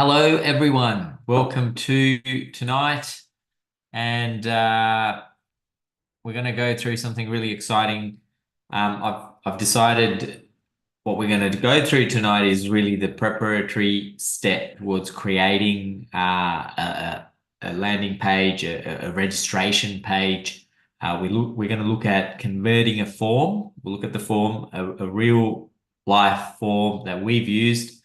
Hello, everyone. Welcome to tonight, and we're going to go through something really exciting. I've decided what we're going to go through tonight is really the preparatory step towards creating a landing page, a registration page. We're going to look at converting a form. We'll look at the form, a real life form that we've used,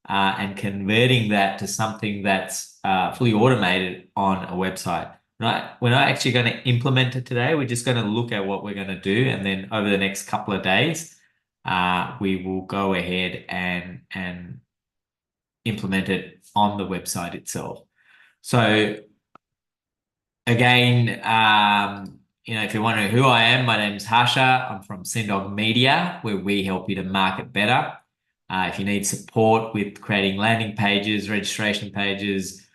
and converting that to something that's fully automated on a website. We're not actually going to implement it today. We're just going to look at what we're going to do, and then over the next couple of days, we will go ahead and implement it on the website itself. So again, if you're wondering who I am, my name is Harsha. I'm from Cindog Media, where we help you to market better. If you need support with creating landing pages, registration pages,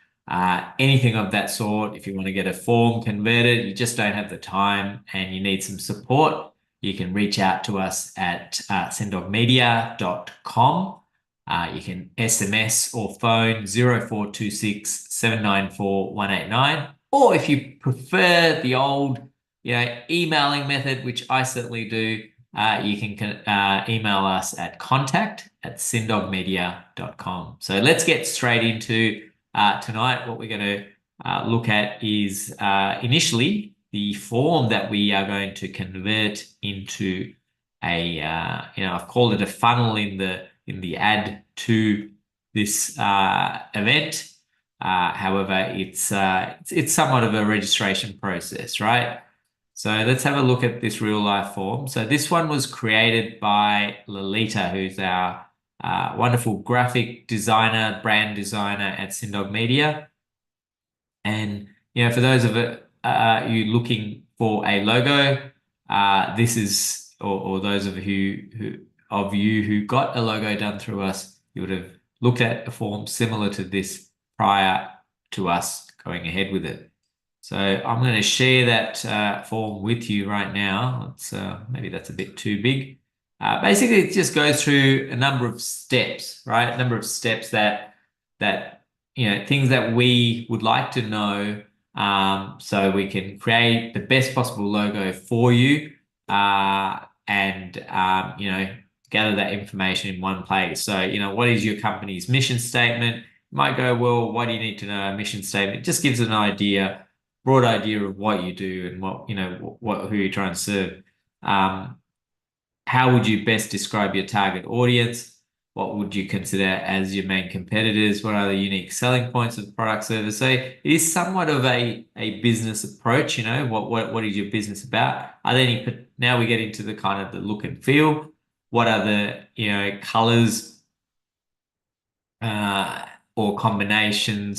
anything of that sort, if you want to get a form converted, you just don't have the time and you need some support, you can reach out to us at cindogmedia.com. You can SMS or phone 0426 794 189. Or if you prefer the old, emailing method, which I certainly do, you can email us at contact@cindogmedia.com. So let's get straight into tonight. What we're going to look at is initially the form that we are going to convert into I've called it a funnel in the add to this event. However, it's somewhat of a registration process, right? So let's have a look at this real life form. So this one was created by Lolita, who's our wonderful graphic designer, brand designer at Cindog Media. And for those of you looking for a logo, this is, or those of you who got a logo done through us, you would have looked at a form similar to this prior to us going ahead with it. So I'm going to share that form with you right now. Maybe that's a bit too big. Basically, it just goes through a number of steps, right? A number of steps that things that we would like to know, so we can create the best possible logo for you, and gather that information in one place. So what is your company's mission statement? You might go, well, why do you need to know a mission statement? It just gives an idea, broad idea of what you do and who you're trying to serve. How would you best describe your target audience? What would you consider as your main competitors? What are the unique selling points of the product service? So it is somewhat of a business approach. What is your business about? Now we get into the kind of the look and feel. What are the colors or combination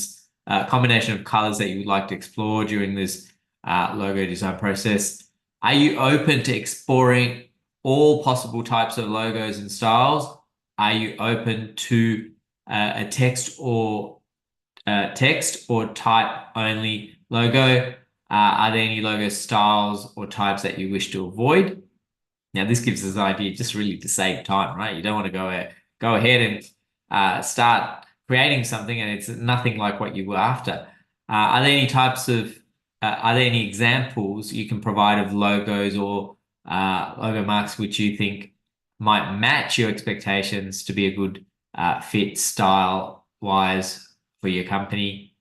of colors that you would like to explore during this logo design process? Are you open to exploring all possible types of logos and styles? Are you open to a text or type only logo? Are there any logo styles or types that you wish to avoid? Now, this gives us an idea just really to save time, right? You don't want to go ahead and start creating something and it's nothing like what you were after. Are there any examples you can provide of logos or logo marks which you think might match your expectations to be a good fit style-wise for your company?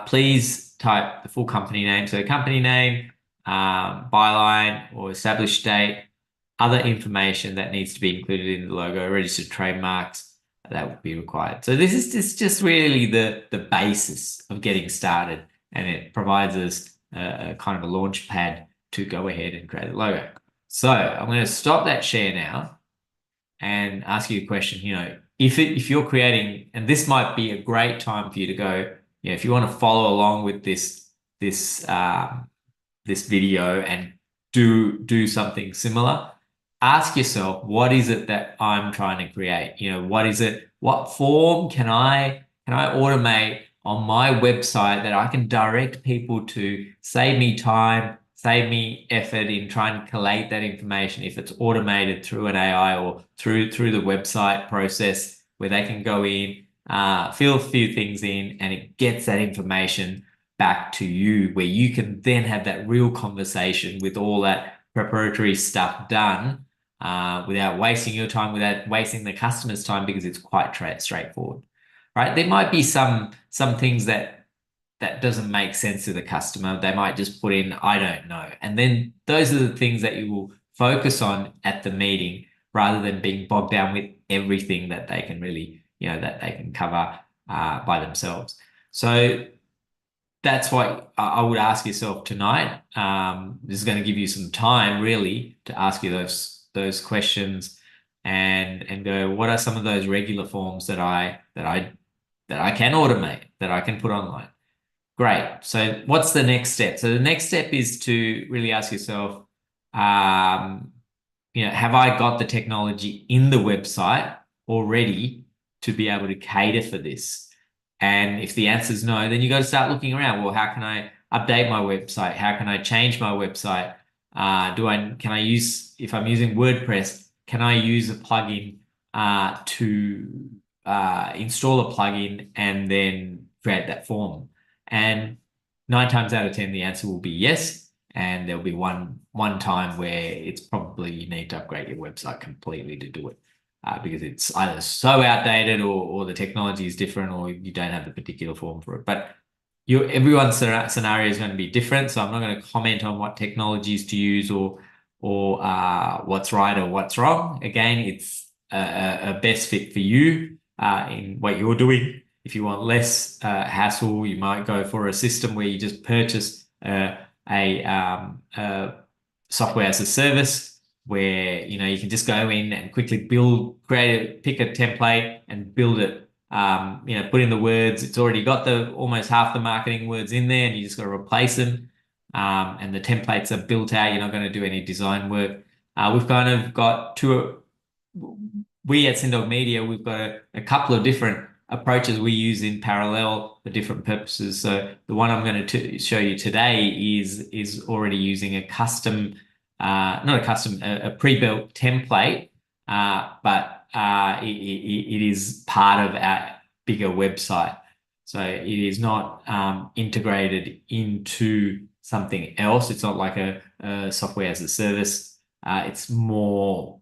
Please type the full company name. So company name, byline or established date, other information that needs to be included in the logo, registered trademarks, that would be required. So this is just really the basis of getting started, and it provides us a kind of a launch pad to go ahead and create a logo. So I'm going to stop that share now and ask you a question. If you're creating, and this might be a great time for you to go, if you want to follow along with this video and do something similar, ask yourself, what is it that I'm trying to create? What is it? What form can I automate on my website that I can direct people to, save me time, save me effort in trying to collate that information if it's automated through an AI or through the website process where they can go in, fill a few things in, and it gets that information back to you, where you can then have that real conversation with all that preparatory stuff done, without wasting your time, without wasting the customer's time, because it's quite straightforward, right? There might be some things that doesn't make sense to the customer. They might just put in, I don't know. And then those are the things that you will focus on at the meeting, rather than being bogged down with everything that they can really, that they can cover by themselves. So that's what I would ask yourself tonight. This is going to give you some time really to ask you those questions, and go, what are some of those regular forms that I can automate, that I can put online? Great. So what's the next step? So the next step is to really ask yourself, um, have I got the technology in the website already to be able to cater for this? And if the answer is no, then you got to start looking around. Well, how can I update my website? How can I change my website? Can I use, if I'm using WordPress, can I use a plugin to install a plugin and then create that form? And 9 times out of 10, the answer will be yes. And there'll be one time where it's probably you need to upgrade your website completely to do it, because it's either so outdated, or the technology is different, or you don't have the particular form for it. But everyone's scenario is going to be different, so I'm not going to comment on what technologies to use, or what's right or what's wrong. Again, it's a best fit for you in what you're doing. If you want less hassle, you might go for a system where you just purchase a software as a service, where you can just go in and quickly pick a template and build it. Put in the words. It's already got almost half the marketing words in there, and you just got to replace them. And the templates are built out. You're not going to do any design work. We've kind of got we at Cindog Media, we've got a couple of different approaches we use in parallel for different purposes. So the one I'm going to show you today is already using a custom, not a custom, a pre-built template, but it is part of our bigger website. So it is not integrated into something else. It's not like a software as a service. It's more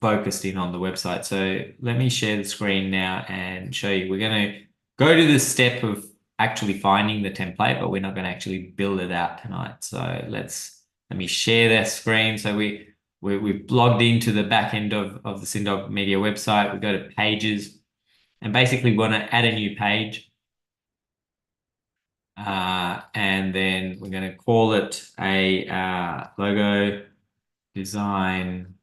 focused in on the website. So let me share the screen now and show you. We're going to go to the step of actually finding the template, but we're not going to actually build it out tonight. So let me share that screen. So we've logged into the back end of the Cindog Media website. We go to pages, and basically we want to add a new page. And then we're going to call it a logo design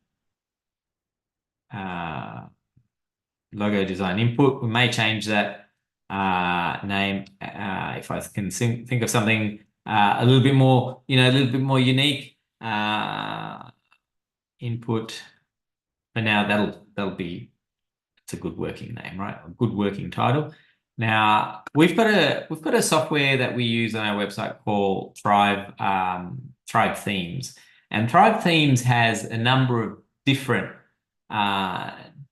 logo design input. We may change that name if I can think of something a little bit more, a little bit more unique. Input. For now, it's a good working name, right? A good working title. Now we've got a software that we use on our website called ThriveThemes, and ThriveThemes has a number of different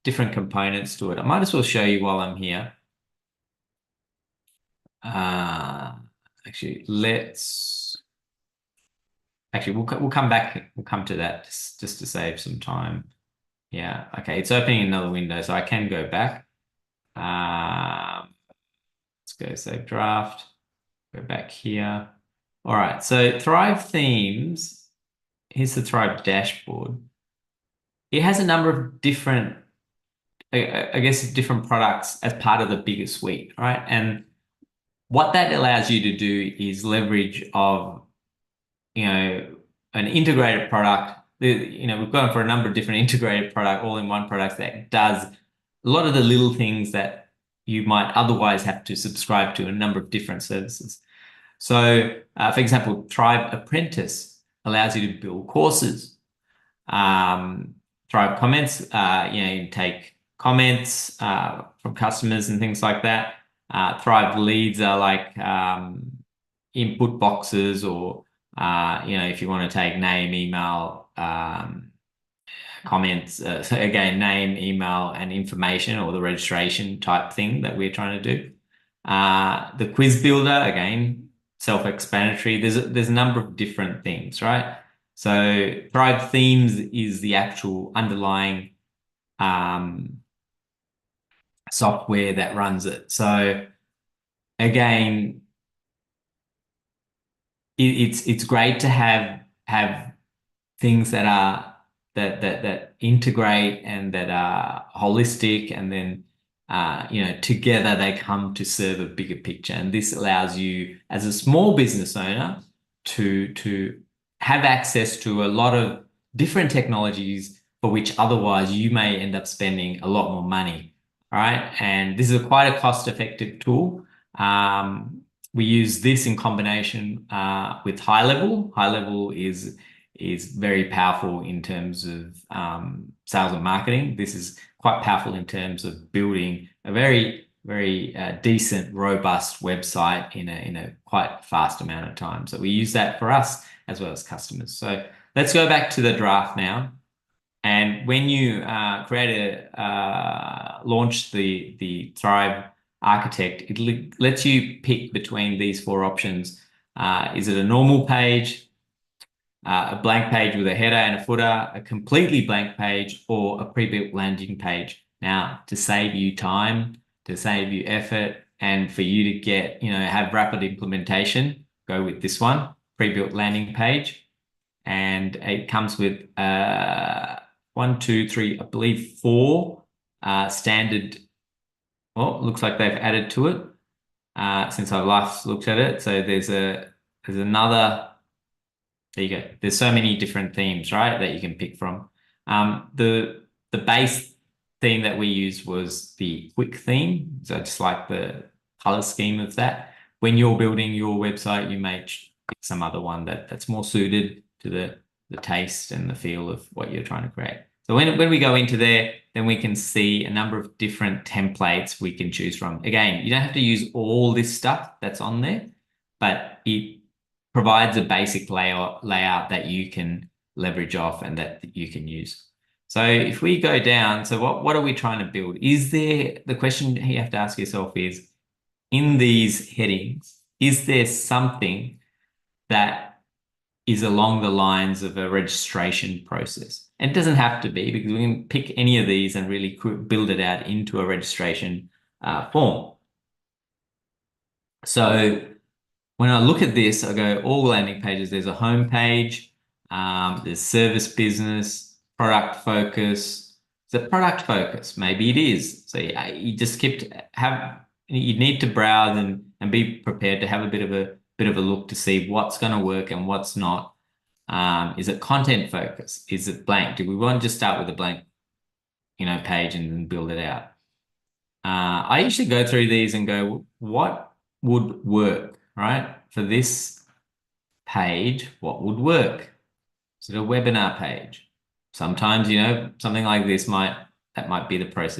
components to it. I might as well show you while I'm here. Actually, we'll come back. We'll come to that just to save some time. Yeah. Okay. It's opening another window, so I can go back. Let's go save draft. Go back here. All right. So ThriveThemes. Here's the Thrive dashboard. It has a number of different, I guess, different products as part of the bigger suite, right? And what that allows you to do is leverage of, an integrated product. We've gone for a number of different integrated product, all-in-one products that does a lot of the little things that you might otherwise have to subscribe to a number of different services. So, for example, Thrive Apprentice allows you to build courses. Thrive Comments, you take comments from customers and things like that. Thrive Leads are like input boxes, or if you want to take name, email, comments, so again, name, email, and information, or the registration type thing that we're trying to do. The quiz builder, again, self-explanatory. There's a number of different things, right? So ThriveThemes is the actual underlying software that runs it. So again, it's great to have things that are that integrate and that are holistic, and then together they come to serve a bigger picture. And this allows you as a small business owner to have access to a lot of different technologies for which otherwise you may end up spending a lot more money. All right. And this is quite a cost-effective tool. We use this in combination with High Level. High Level is very powerful in terms of sales and marketing. This is quite powerful in terms of building a very decent, robust website in a quite fast amount of time. So we use that for us as well as customers. So let's go back to the draft now. And when you launch the Thrive Architect, it lets you pick between these four options. Is it a normal page, a blank page with a header and a footer, a completely blank page, or a pre-built landing page? Now, to save you time, to save you effort, and for you to get, have rapid implementation, go with this one, pre-built landing page. And it comes with one, two, three, I believe four standard. Well, looks like they've added to it since I've last looked at it. So there's another. There you go. There's so many different themes, right, that you can pick from. The base theme that we used was the quick theme. So I just like the color scheme of that. When you're building your website, you may pick some other one that's more suited to the taste and the feel of what you're trying to create. So when we go into there, then we can see a number of different templates we can choose from. Again, you don't have to use all this stuff that's on there, but it provides a basic layout that you can leverage off and that you can use. So if we go down, so what are we trying to build? The question you have to ask yourself is, in these headings, is there something that is along the lines of a registration process? And it doesn't have to be, because we can pick any of these and really build it out into a registration form. So when I look at this, I go all landing pages. There's a home page, there's service business, product focus. Is it product focus? Maybe it is. So you just you need to browse and be prepared to have a bit of a look to see what's going to work and what's not. Is it content focus? Is it blank? Do we want to just start with a blank, page and then build it out? I usually go through these and go, what would work, right? For this page, what would work? Is it a webinar page? Sometimes, something like this might be the place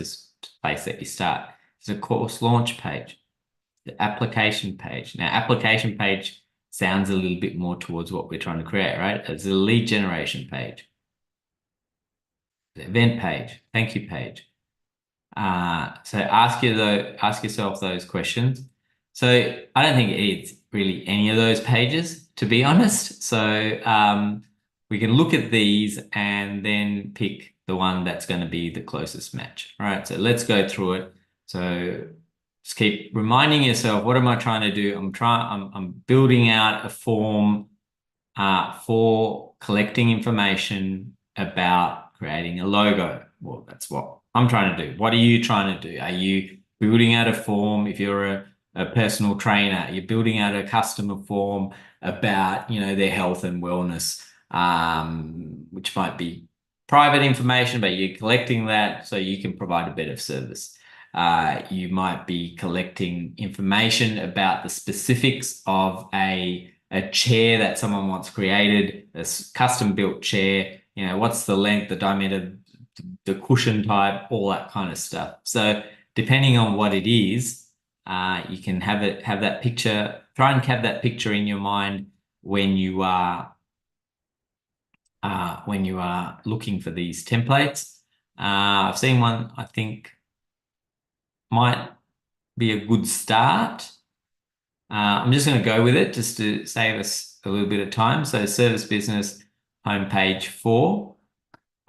that you start. It's a course launch page, the application page. Now, application page sounds a little bit more towards what we're trying to create, right? It's a lead generation page, the event page, thank you page. So ask yourself those questions. So I don't think it's really any of those pages, to be honest. So we can look at these and then pick the one that's going to be the closest match. All right, so let's go through it. So just keep reminding yourself, what am I trying to do? I'm building out a form for collecting information about creating a logo. Well, that's what I'm trying to do. What are you trying to do? Are you building out a form? If you're a personal trainer, you're building out a customer form about, their health and wellness, which might be private information, but you're collecting that so you can provide a better service. You might be collecting information about the specifics of a chair that someone wants created, a custom built chair, what's the length, the diameter, the cushion type, all that kind of stuff. So depending on what it is, you can have that picture, try and have that picture in your mind when you are when you are looking for these templates. I've seen one I think might be a good start. I'm just going to go with it just to save us a little bit of time. So service business homepage 4.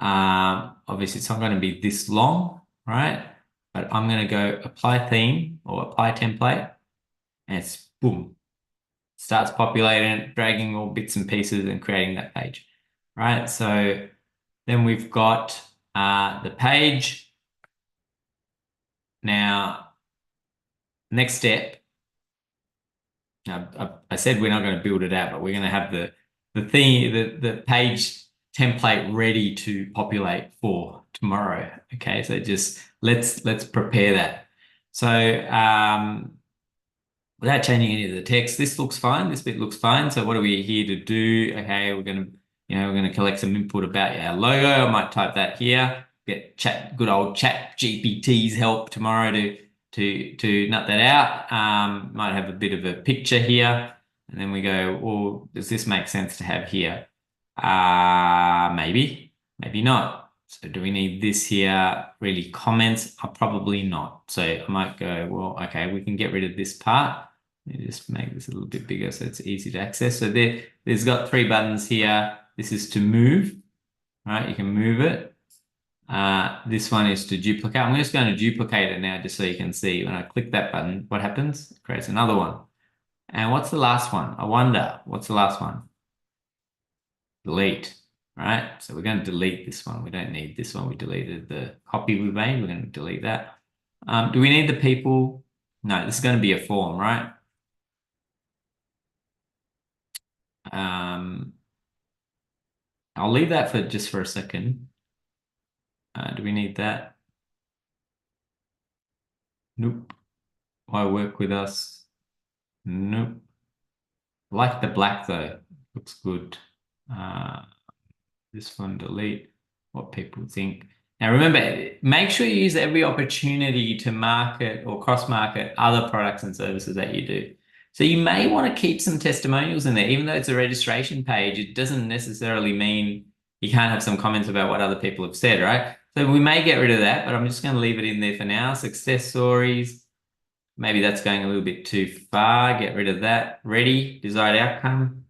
Obviously, it's not going to be this long, right? But I'm going to go apply theme or apply template, and it's boom, starts populating it, dragging all bits and pieces and creating that page, right? So then we've got the page. Now, next step. Now, I said we're not going to build it out, but we're going to have the theme, the page template ready to populate for tomorrow. Okay, so just let's prepare that. So without changing any of the text, this looks fine. This bit looks fine. So what are we here to do? Okay, we're going to collect some input about our logo. I might type that here. Get good old Chat GPT's help tomorrow to nut that out. Might have a bit of a picture here, and then we go, well, does this make sense to have here? Maybe not. So do we need this here? Really comments? Probably not. So I might go, well, okay, we can get rid of this part. Let me just make this a little bit bigger so it's easy to access. So there's got 3 buttons here. This is to move, right? You can move it. This one is to duplicate. I'm just going to duplicate it now just so you can see when I click that button, what happens? It creates another one. And what's the last one? I wonder, what's the last one? Delete, right? So we're going to delete this one. We don't need this one. We deleted the copy we made. We're going to delete that. Do we need the people? No, this is going to be a form, right? I'll leave that for just for a second. Do we need that? Nope. Why work with us? Nope. I like the black though. Looks good. This one, delete what people think. Now remember, make sure you use every opportunity to market or cross-market other products and services that you do. So you may want to keep some testimonials in there, even though it's a registration page, it doesn't necessarily mean you can't have some comments about what other people have said, right? So we may get rid of that, but I'm just going to leave it in there for now. Success stories. Maybe that's going a little bit too far. Get rid of that. Ready, desired outcome.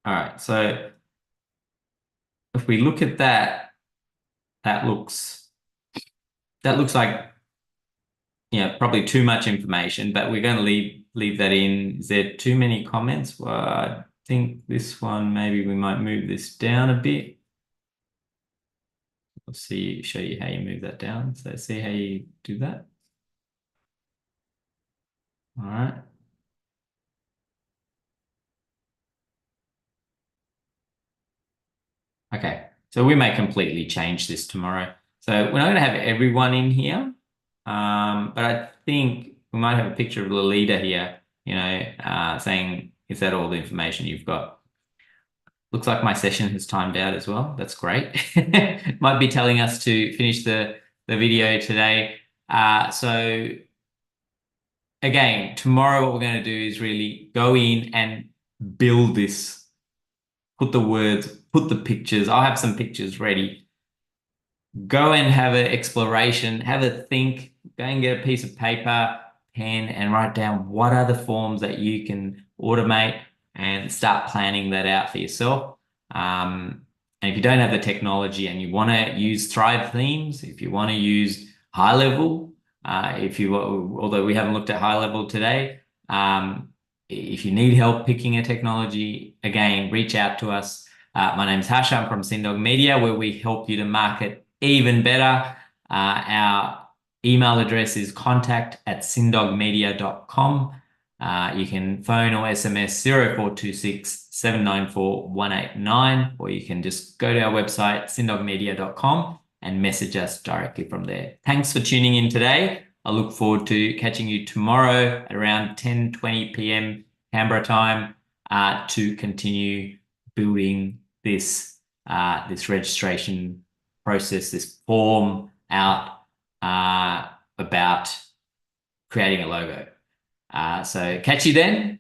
All right, so if we look at that, that looks like probably too much information, but we're going to leave that in. Is there too many comments? Well, I think this one, maybe we might move this down a bit. I'll show you how you move that down. So see how you do that. All right. Okay, so we may completely change this tomorrow. So we're not going to have everyone in here, but I think we might have a picture of the leader here, saying, is that all the information you've got? Looks like my session has timed out as well. That's great. Might be telling us to finish the video today. So again, tomorrow what we're going to do is really go in and build this, put the words, put the pictures. I'll have some pictures ready. Go and have an exploration, have a think, go and get a piece of paper, pen, and write down what are the forms that you can automate and start planning that out for yourself. And if you don't have the technology and you want to use ThriveThemes, if you want to use high level, although we haven't looked at high level today, if you need help picking a technology, again, reach out to us. My name's Hash. I'm from Cindog Media, where we help you to market even better. Our email address is contact@cindogmedia.com. You can phone or SMS 0426 794 189, or you can just go to our website, cindogmedia.com, and message us directly from there. Thanks for tuning in today. I look forward to catching you tomorrow at around 10:20 p.m. Canberra time to continue building this registration process, this form out about creating a logo. So catch you then.